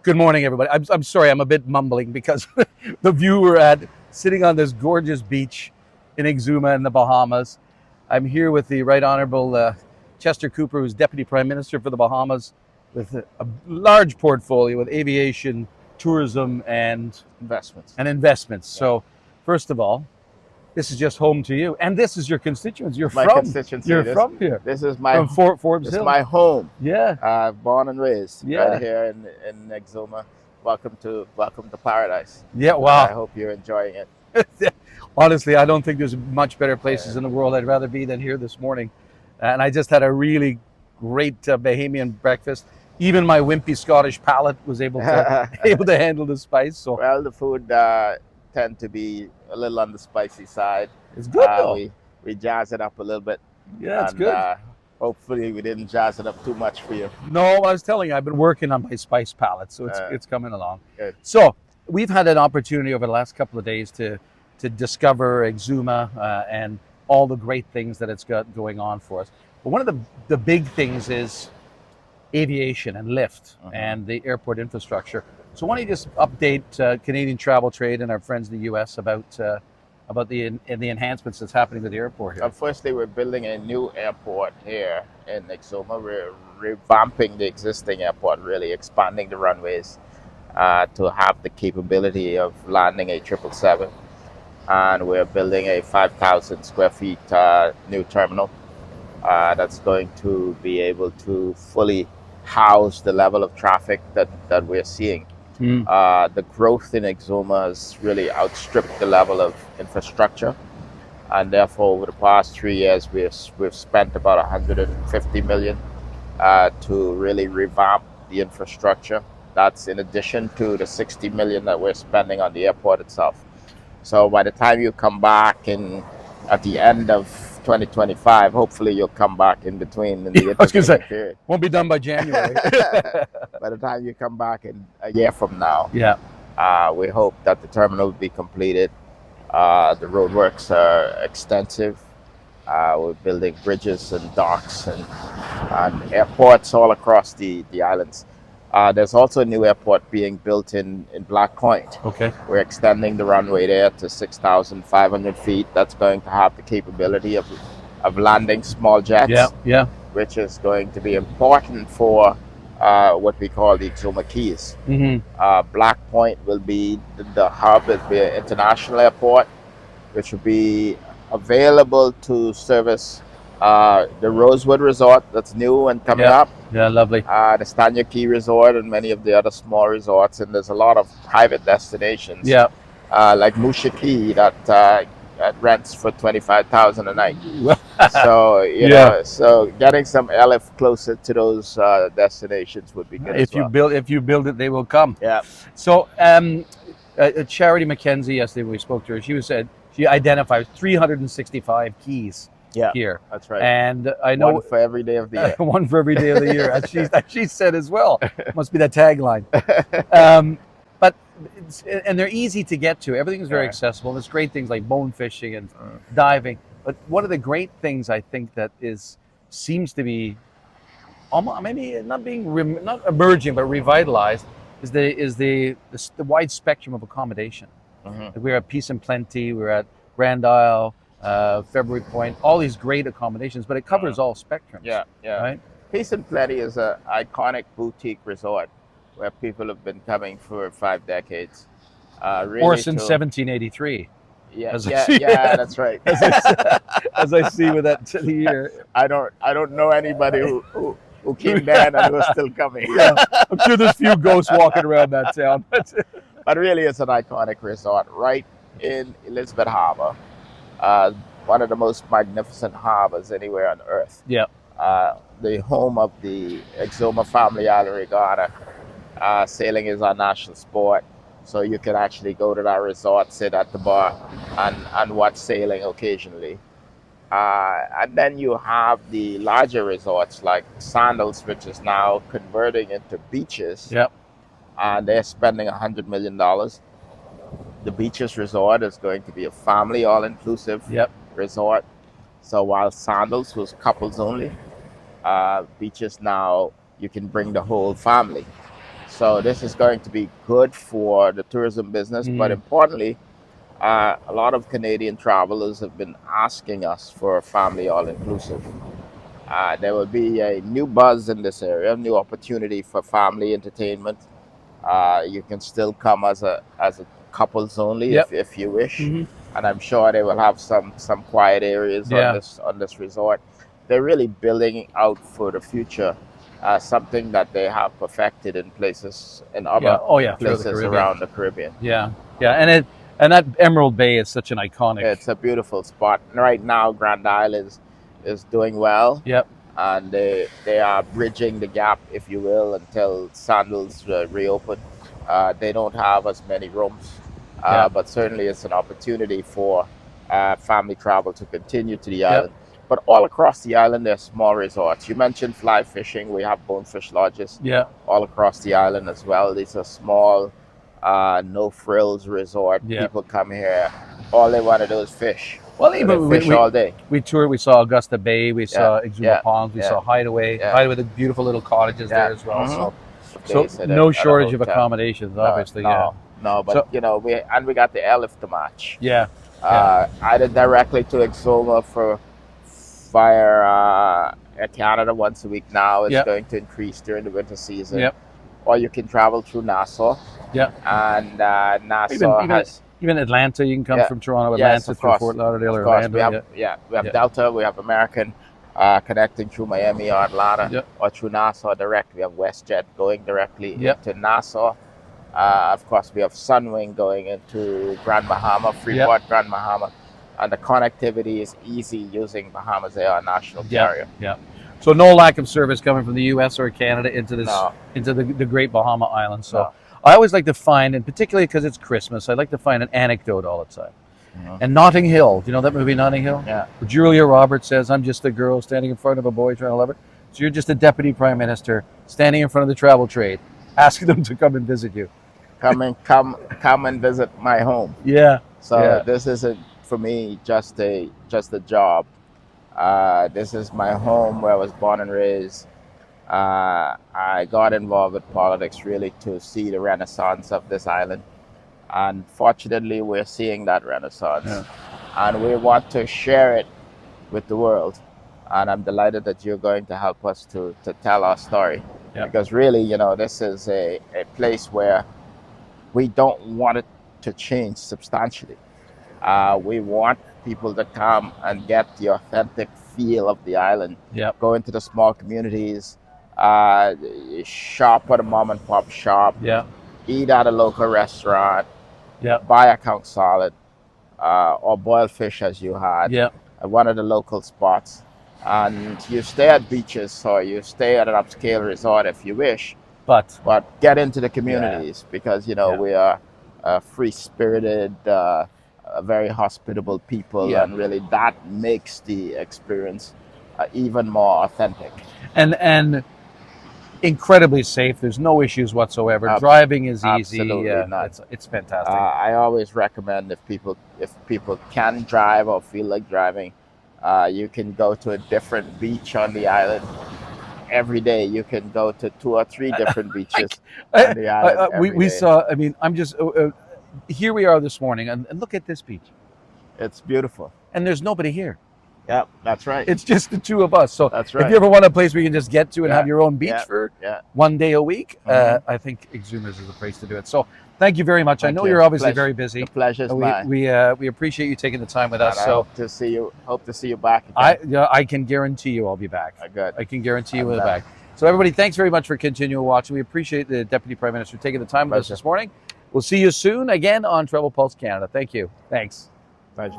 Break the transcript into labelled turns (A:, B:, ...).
A: Good morning, everybody. I'm sorry, I'm a bit mumbling because the view we're at, sitting on this gorgeous beach in Exuma in the Bahamas. I'm here with the Right Honorable Chester Cooper, who's Deputy Prime Minister for the Bahamas, with a large portfolio with aviation, tourism,
B: Investments.
A: and investments.
B: Yeah.
A: So, first of all, this is just home to you, and this is your constituents.
B: My constituency.
A: You're from here,
B: This is my
A: from Forbes
B: this is
A: Hill.
B: my home.
A: Yeah,
B: Born and raised
A: Yeah.
B: right here in Exuma. Welcome to paradise.
A: yeah.
B: I
A: Wow.
B: hope you're enjoying it.
A: Honestly, I don't think there's much better places in the world I'd rather be than here this morning. And I just had a really great Bahamian breakfast. Even my wimpy Scottish palate was able to handle the spice. So
B: Well, the food tend to be a little on the spicy side.
A: it's good though.
B: We jazz it up a little bit.
A: Yeah, it's
B: and,
A: good.
B: Hopefully we didn't jazz it up too much for you.
A: No, I was telling you, I've been working on my spice palette, so
B: Uh,
A: it's coming along.
B: Good.
A: So we've had an opportunity over the last couple of days to discover Exuma and all the great things that it's got going on for us. But one of the big things is aviation and lift and the airport infrastructure. So why don't you just update Canadian travel trade and our friends in the U.S. about the enhancements that's happening to the airport here?
B: Firstly, we're building a new airport here in Exuma. We're revamping the existing airport, really expanding the runways to have the capability of landing a 777. And we're building a 5,000 square feet new terminal that's going to be able to fully house the level of traffic that we're seeing. The growth in Exuma has really outstripped the level of infrastructure, and therefore over the past 3 years we've spent about 150 million to really revamp the infrastructure. That's in addition to the 60 million that we're spending on the airport itself. So by the time you come back at the end of 2025, hopefully you'll come back in between in the
A: I was going to say,
B: period.
A: won't be done by January.
B: By the time you come back in a year from now,
A: Yeah.
B: we hope that the terminal will be completed. The roadworks are extensive. We're building bridges and docks and airports all across the islands. There's also a new airport being built in Black Point.
A: Okay.
B: We're extending the runway there to 6,500 feet. That's going to have the capability of landing small jets,
A: Yeah.
B: which is going to be important for what we call the Exuma Keys. Black Point will be the hub. It'll be an international airport, which will be available to service the Rosewood Resort that's new and coming up.
A: Yeah, lovely.
B: The Stanya Key Resort and many of the other small resorts, and there's a lot of private destinations.
A: Yeah.
B: Like Musha Key that rents for 25,000 a night. So you know, so getting some airlift closer to those destinations would be good.
A: If you build it, they will come.
B: Yeah.
A: So, Charity McKenzie, yesterday when we spoke to her, she identified 365 keys here.
B: That's right.
A: And I know
B: one for every day of the year.
A: one for every day of the year, as she said as well. Must be the tagline. But they're easy to get to. Everything is very accessible. There's great things like bone fishing and diving. But one of the great things I think that seems to be almost maybe not emerging but revitalized is the wide spectrum of accommodation. Like we're at Peace and Plenty, we're at Grand Isle, February Point, all these great accommodations, but it covers all spectrums.
B: Yeah.
A: Right?
B: Peace and Plenty is an iconic boutique resort where people have been coming for 5 decades. Really
A: or since 1783.
B: Yeah,
A: As I see-
B: that's right.
A: As I see with that to the year.
B: I don't know anybody who came then and who's still coming.
A: Yeah, I'm sure there's a few ghosts walking around that town.
B: But really, it's an iconic resort right in Elizabeth Harbor, one of the most magnificent harbors anywhere on earth.
A: Yeah.
B: The home of the Exuma Family Island Regatta. Sailing is our national sport, so you can actually go to that resort, sit at the bar, and watch sailing occasionally. And then you have the larger resorts like Sandals, which is now converting into beaches.
A: Yep.
B: And they're spending $100 million. The Beaches Resort is going to be a family, all-inclusive resort. So while Sandals was couples only, Beaches now you can bring the whole family. So this is going to be good for the tourism business, but importantly, a lot of Canadian travelers have been asking us for a family all-inclusive. There will be a new buzz in this area, new opportunity for family entertainment. You can still come as a couples only
A: Yep.
B: if you wish, and I'm sure they will have some quiet areas on this resort. They're really building out for the future, something that they have perfected in places in other places around the Caribbean.
A: Yeah, and that Emerald Bay is such an iconic.
B: It's a beautiful spot. Right now, Grand Isle is doing well.
A: Yep.
B: And they are bridging the gap, if you will, until Sandals reopen. They don't have as many rooms, but certainly it's an opportunity for family travel to continue to the island. But all across the island, there's small resorts. You mentioned fly fishing. We have bonefish lodges all across the island as well. These are small, no frills resort. People come here. All they want to do is fish.
A: Well, even
B: fish all day.
A: We toured. We saw Augusta Bay. We saw Exuma Palms. We saw Hideaway. Hideaway, the beautiful little cottages there as well. So no shortage of accommodations, obviously.
B: No, but you know, we got the airlift to match. Either directly to Exuma via Air Canada once a week now. It's going to increase during the winter season. Or you can travel through Nassau. And Nassau has...
A: Even Atlanta, you can come from Toronto, Atlanta through Fort Lauderdale or Orlando.
B: We have Delta, we have American connecting through Miami or Atlanta, or through Nassau direct. We have WestJet going directly into Nassau. Of course, we have Sunwing going into Grand Bahama, Freeport, Grand Bahama. And the connectivity is easy using Bahamas Air, our national carrier.
A: So no lack of service coming from the U.S. or Canada into this into the Great Bahama Islands. So I always like to find, and particularly because it's Christmas, I like to find an anecdote all the time. And Notting Hill, do you know that movie Notting Hill? Where Julia Roberts says, "I'm just a girl standing in front of a boy trying to love her." So you're just a deputy prime minister standing in front of the travel trade, asking them to come and visit you.
B: Come and visit my home. So this isn't for me just a job. This is my home where I was born and raised. I got involved with politics really to see the renaissance of this island, and fortunately we're seeing that renaissance, and we want to share it with the world, and I'm delighted that you're going to help us to tell our story, because really, you know, this is a place where we don't want it to change substantially. We want people to come and get the authentic feel of the island, go into the small communities, shop at a mom and pop shop, eat at a local restaurant, buy a conch salad, or boiled fish as you had at one of the local spots. And you stay at beaches or you stay at an upscale resort if you wish, but get into the communities, because you know we are free-spirited, very hospitable people, and really that makes the experience even more authentic.
A: And incredibly safe. There's no issues whatsoever. Driving is easy. It's fantastic.
B: I always recommend if people can drive or feel like driving, you can go to a different beach on the island every day. You can go to 2 or 3 different beaches on the island.
A: We saw. I mean, I'm just here. We are this morning, and look at this beach.
B: It's beautiful,
A: and there's nobody here.
B: Yeah, that's right.
A: It's just the 2 of us. So
B: that's right.
A: If you ever want a place where you can just get to and have your own beach for 1 day a week, I think Exumas is the place to do it. So thank you very much. I know you're obviously very busy.
B: The pleasure's mine.
A: We appreciate you taking the time with us. So
B: hope to see you back again.
A: I can guarantee you I'll be back.
B: Good.
A: I can guarantee you we'll be back. So everybody, thanks very much for continuing watching. We appreciate the Deputy Prime Minister taking the time with us this morning. We'll see you soon again on Travel Pulse Canada. Thank you. Thanks.
B: Pleasure.